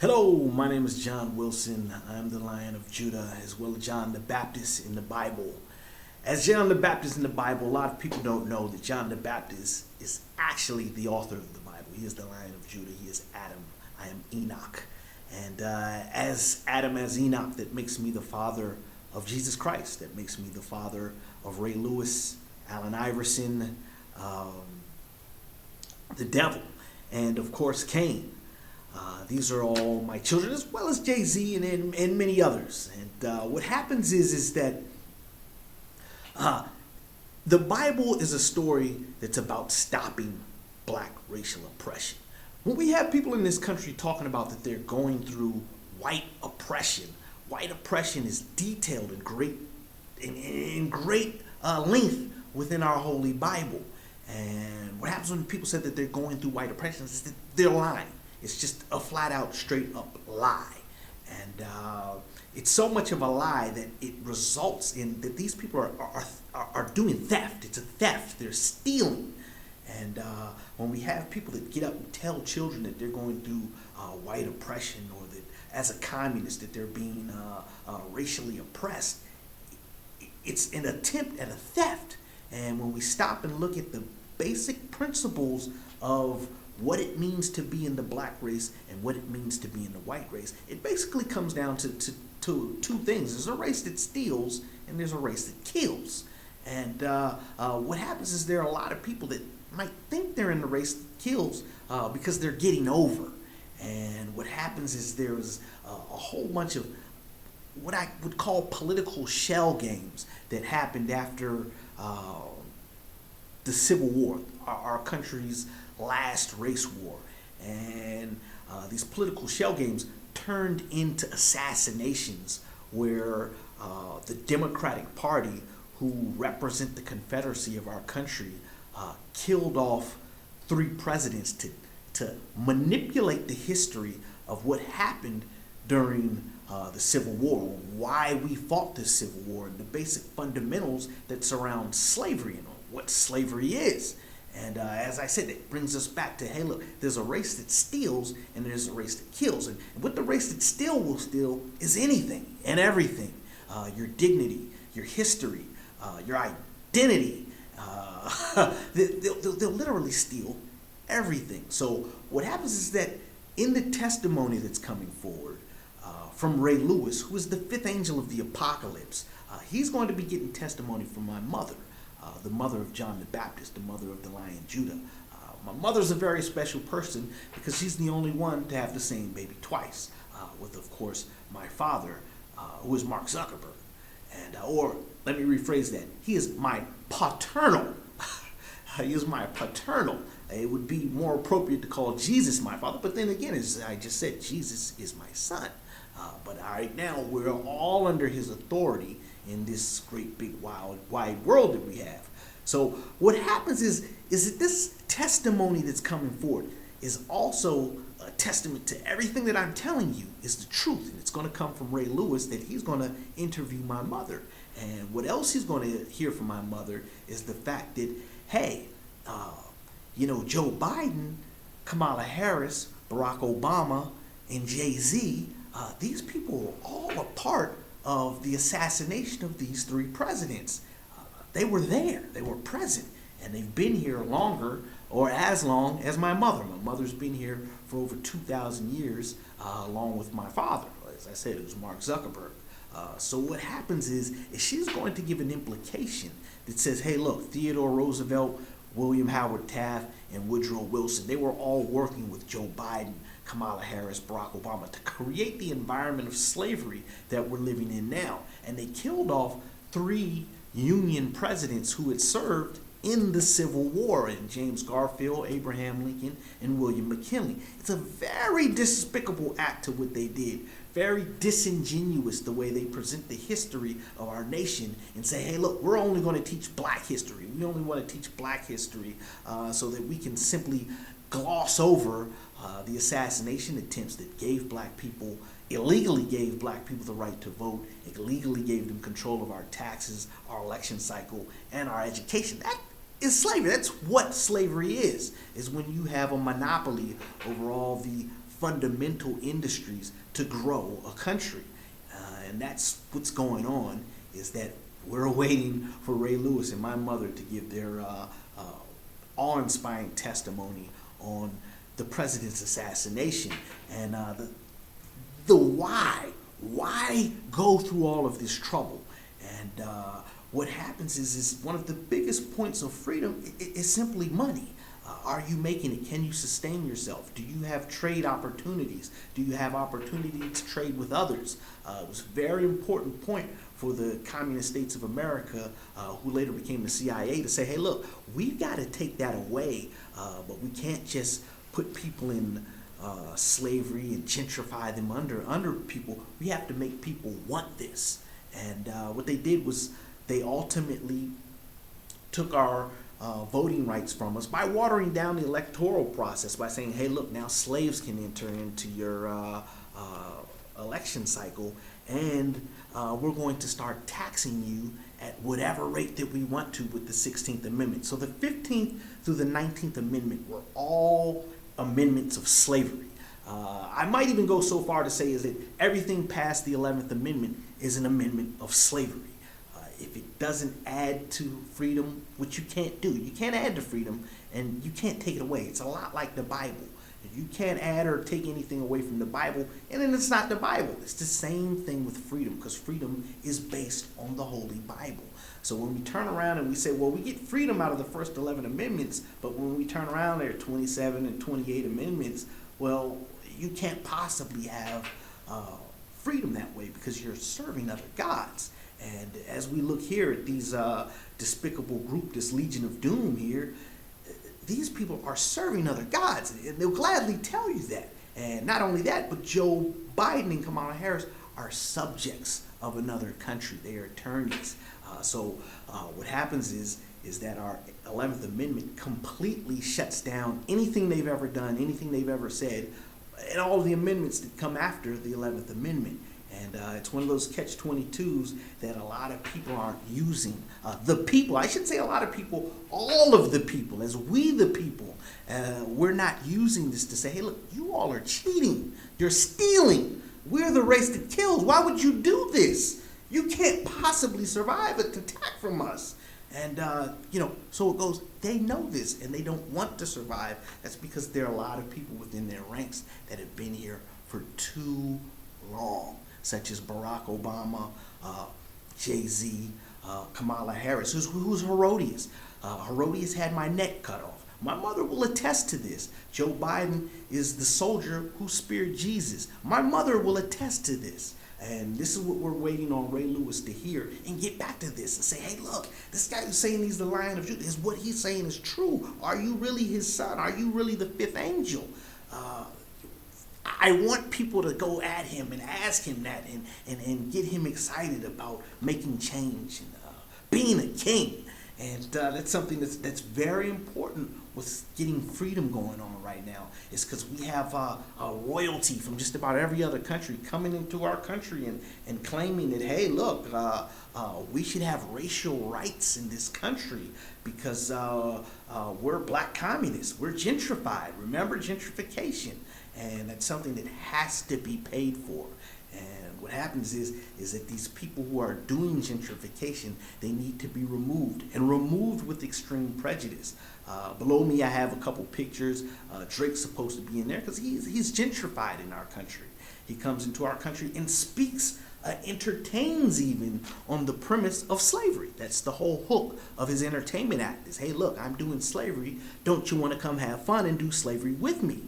Hello, my name is John Wilson. I'm the Lion of Judah, as well as John the Baptist in the Bible. As John the Baptist in the Bible, a lot of people don't know that John the Baptist is actually the author of the Bible. He is the Lion of Judah. He is Adam. I am Enoch. And as Adam, as Enoch, that makes me the father of Jesus Christ. That makes me the father of Ray Lewis, Allen Iverson, the devil, and of course Cain. These are all my children, as well as Jay-Z and many others. And what happens is that the Bible is a story that's about stopping black racial oppression. When we have people in this country talking about that they're going through white oppression is detailed in great length within our Holy Bible. And what happens when people say that they're going through white oppression is that they're lying. It's just a flat out, straight up lie. And it's so much of a lie that it results in that these people are doing theft. It's a theft. They're stealing. And when we have people that get up and tell children that they're going through white oppression, or that as a communist that they're being racially oppressed, it's an attempt at a theft. And when we stop and look at the basic principles of what it means to be in the black race and what it means to be in the white race, it basically comes down to two things. There's a race that steals and there's a race that kills. And what happens is there are a lot of people that might think they're in the race that kills because they're getting over. And what happens is there's a whole bunch of what I would call political shell games that happened after the Civil War, our country's last race war. And these political shell games turned into assassinations to the Democratic Party, who represent the Confederacy of our country, killed off 3 presidents to manipulate the history of what happened during the Civil War, why we fought this Civil War, and the basic fundamentals that surround slavery and what slavery is. And as I said, it brings us back to, hey, look, there's a race that steals and there's a race that kills. And what the race that steal will steal is anything and everything. Your dignity, your history, your identity. They'll literally steal everything. So what happens is that in the testimony that's coming forward from Ray Lewis, who is the 5th angel of the apocalypse, he's going to be getting testimony from my mother, the mother of John the Baptist, the mother of the Lion Judah. My mother's a very special person because she's the only one to have the same baby twice, with, of course, my father, who is Mark Zuckerberg. And or let me rephrase that. He is my paternal. He is my paternal. It would be more appropriate to call Jesus my father. But then again, as I just said, Jesus is my son. But right now, we're all under his authority in this great, big, wide world that we have. So what happens is that this testimony that's coming forward is also a testament to everything that I'm telling you is the truth. And it's going to come from Ray Lewis, that he's going to interview my mother. And what else he's going to hear from my mother is the fact that, hey, Joe Biden, Kamala Harris, Barak Obama, and Jay-Z, these people are all a part of the assassination of these 3 presidents. They were there. They were present. And they've been here longer, or as long as my mother. My mother's been here for over 2,000 years, along with my father. As I said, it was Mark Zuckerberg. So what happens is she's going to give an implication that says, hey, look, Theodore Roosevelt, William Howard Taft, and Woodrow Wilson, they were all working with Joe Biden, Kamala Harris, Barack Obama to create the environment of slavery that we're living in now. And they killed off 3 Union presidents who had served in the Civil War, and James Garfield, Abraham Lincoln, and William McKinley. It's a very despicable act to what they did. Very disingenuous the way they present the history of our nation and say, hey, look, we're only going to teach black history. We only want to teach black history so that we can simply gloss over the assassination attempts that illegally gave black people the right to vote, illegally gave them control of our taxes, our election cycle, and our education. That is slavery. That's what slavery is when you have a monopoly over all the fundamental industries to grow a country. And that's what's going on, is that we're waiting for Ray Lewis and my mother to give their awe-inspiring testimony on the president's assassination and the why. Why go through all of this trouble? And what happens is one of the biggest points of freedom is simply money. Are you making it? Can you sustain yourself? Do you have trade opportunities? Do you have opportunity to trade with others? It was a very important point for the communist states of America, who later became the CIA, to say, hey, look, we've got to take that away, but we can't just put people in slavery and gentrify them under people. We have to make people want this. And what they did was they ultimately took our voting rights from us by watering down the electoral process, by saying, hey, look, now slaves can enter into your election cycle, and we're going to start taxing you at whatever rate that we want to with the 16th Amendment. So the 15th through the 19th Amendment were all amendments of slavery. I might even go so far to say is that everything past the 11th Amendment is an amendment of slavery. If it doesn't add to freedom, which you can't do, you can't add to freedom and you can't take it away. It's a lot like the Bible. You can't add or take anything away from the Bible, and then it's not the Bible. It's the same thing with freedom, because freedom is based on the Holy Bible. So when we turn around and we say, well, we get freedom out of the first 11 amendments, but when we turn around, there are 27 and 28 amendments, well, you can't possibly have freedom that way because you're serving other gods. And as we look here at these despicable group, this Legion of Doom here, these people are serving other gods, and they'll gladly tell you that. And not only that, but Joe Biden and Kamala Harris are subjects of another country. They are attorneys. So what happens is that our 11th Amendment completely shuts down anything they've ever done, anything they've ever said, and all the amendments that come after the 11th Amendment. And it's one of those catch-22s that a lot of people aren't using. The people, I should say a lot of people, all of the people, as we the people, we're not using this to say, hey, look, you all are cheating. You're stealing. We're the race that kills. Why would you do this? You can't possibly survive an attack from us. And, so it goes, they know this, and they don't want to survive. That's because there are a lot of people within their ranks that have been here for too long, such as Barak Obama, Jay-Z, Kamala Harris, who's Herodias. Herodias had my neck cut off. My mother will attest to this. Joe Biden is the soldier who speared Jesus. My mother will attest to this. And this is what we're waiting on Ray Lewis to hear and get back to this and say, hey, look, this guy who's saying he's the Lion of Judah, is what he's saying is true. Are you really his son? Are you really the fifth angel? I want people to go at him and ask him that and get him excited about making change and being a king. And that's something that's very important with getting freedom going on right now, is because we have royalty from just about every other country coming into our country and claiming that, hey, look, we should have racial rights in this country because we're black communists. We're gentrified. Remember gentrification? And that's something that has to be paid for. And what happens is that these people who are doing gentrification, they need to be removed, and removed with extreme prejudice. Below me, I have a couple pictures. Drake's supposed to be in there because he's gentrified in our country. He comes into our country and speaks, entertains even on the premise of slavery. That's the whole hook of his entertainment act is, hey, look, I'm doing slavery. Don't you want to come have fun and do slavery with me?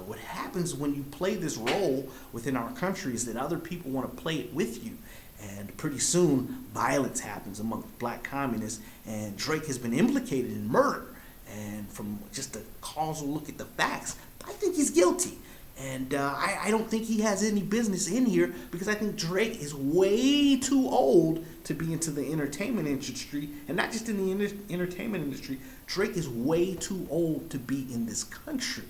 What happens when you play this role within our country is that other people want to play it with you. And pretty soon, violence happens among black communists, and Drake has been implicated in murder. And from just a causal look at the facts, I think he's guilty. And I don't think he has any business in here, because I think Drake is way too old to be into the entertainment industry. And not just in the entertainment industry, Drake is way too old to be in this country.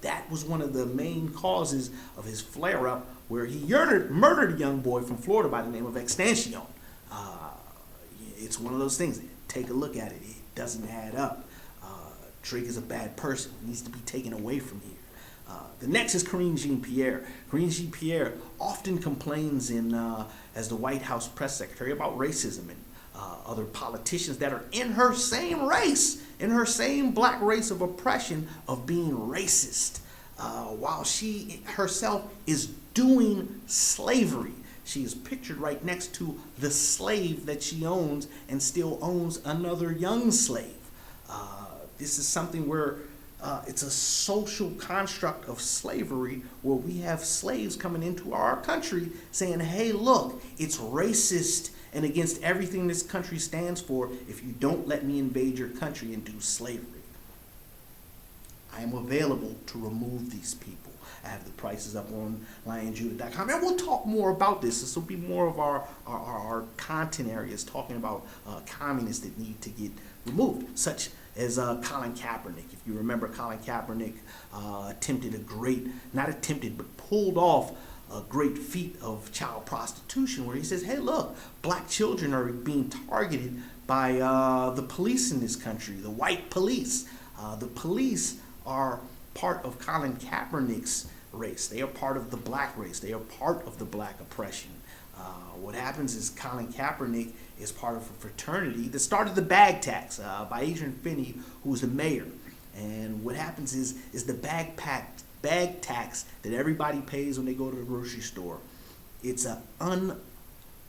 That was one of the main causes of his flare-up, where he murdered a young boy from Florida by the name of Extension. It's one of those things. Take a look at it. It doesn't add up. Drake is a bad person. He needs to be taken away from here. The next is Karine Jean-Pierre. Karine Jean-Pierre often complains as the White House press secretary about racism and other politicians that are in her same race, in her same black race of oppression, of being racist, while she herself is doing slavery. She is pictured right next to the slave that she owns and still owns another young slave. This is something where it's a social construct of slavery where we have slaves coming into our country saying, hey, look, it's racist and against everything this country stands for if you don't let me invade your country and do slavery. I am available to remove these people. I have the prices up on lionjudah.com, and we'll talk more about this. This will be more of our content areas, talking about communists that need to get removed, such as Colin Kaepernick. If you remember, Colin Kaepernick pulled off a great feat of child prostitution, where he says, hey, look, black children are being targeted by the police in this country, the white police. The police are part of Colin Kaepernick's race. They are part of the black race. They are part of the black oppression. What happens is Colin Kaepernick is part of a fraternity that started the bag tax by Adrian Finney, who was the mayor. And what happens is the bag tax that everybody pays when they go to the grocery store. It's an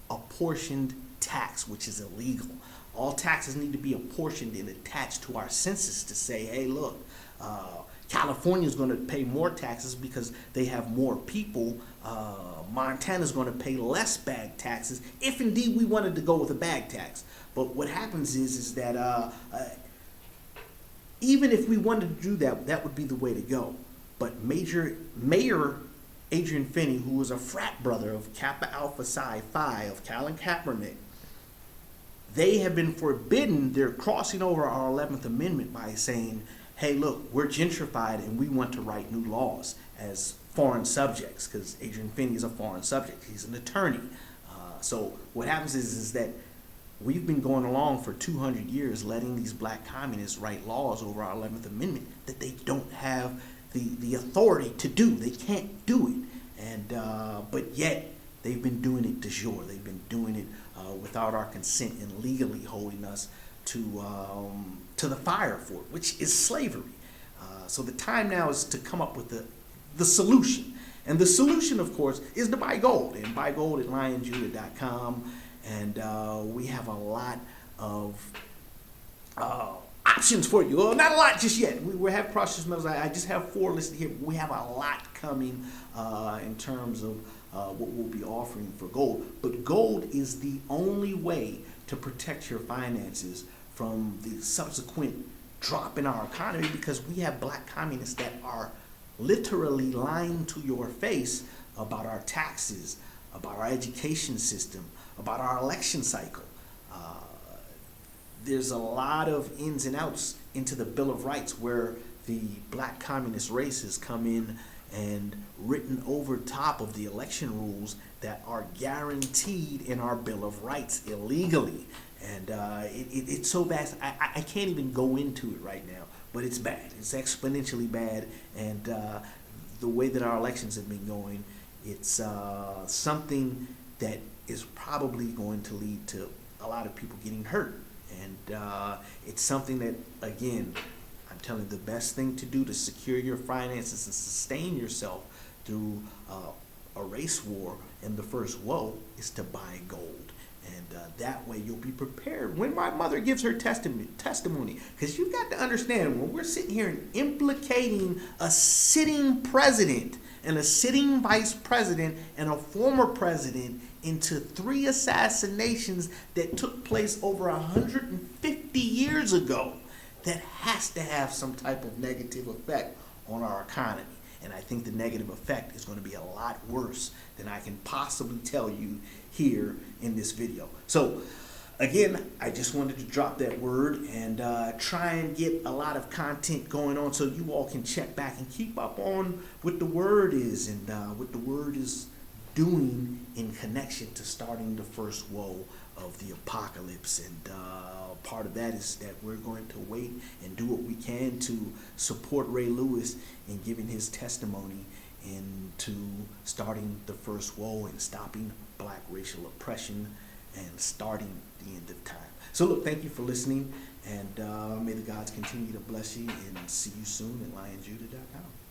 unapportioned tax, which is illegal. All taxes need to be apportioned and attached to our census to say, hey, look, California is going to pay more taxes because they have more people. Montana is going to pay less bag taxes, if indeed we wanted to go with a bag tax. But what happens is that even if we wanted to do that, that would be the way to go. But Mayor Adrian Finney, who was a frat brother of Kappa Alpha Psi Phi of Colin Kaepernick, they have been forbidden. They're crossing over our 11th Amendment by saying, hey, look, we're gentrified and we want to write new laws as foreign subjects, because Adrian Finney is a foreign subject. He's an attorney. So what happens is that we've been going along for 200 years letting these black communists write laws over our 11th Amendment that they don't have the authority to do. They can't do it. And but yet they've been doing it de jure. They've been doing it without our consent and legally holding us to the fire for it, which is slavery. So the time now is to come up with the solution. And the solution, of course, is to buy gold. And buy gold at lionjudah.com. And we have a lot of options for you. Well, not a lot just yet. We have precious metals. I just have 4 listed here. We have a lot coming in terms of what we'll be offering for gold. But gold is the only way to protect your finances from the subsequent drop in our economy, because we have black communists that are literally lying to your face about our taxes, about our education system, about our election cycle. There's a lot of ins and outs into the Bill of Rights where the black communist race has come in and written over top of the election rules that are guaranteed in our Bill of Rights illegally. And it's so vast, I can't even go into it right now, but it's bad. It's exponentially bad. And the way that our elections have been going, it's something that is probably going to lead to a lot of people getting hurt. And it's something that, again, I'm telling you, the best thing to do to secure your finances and sustain yourself through a race war and the first woe is to buy gold. And that way you'll be prepared when my mother gives her testimony. Because you've got to understand, when we're sitting here and implicating a sitting president and a sitting vice president and a former president into 3 assassinations that took place over 150 years ago, that has to have some type of negative effect on our economy. And I think the negative effect is going to be a lot worse than I can possibly tell you here in this video. So again, I just wanted to drop that word and try and get a lot of content going on so you all can check back and keep up on what the word is and what the word is doing in connection to starting the first woe of the apocalypse. And part of that is that we're going to wait and do what we can to support Ray Lewis in giving his testimony into starting the first woe and stopping black racial oppression and starting the end of time. So look, thank you for listening, and may the gods continue to bless you, and see you soon at lionjudah.com.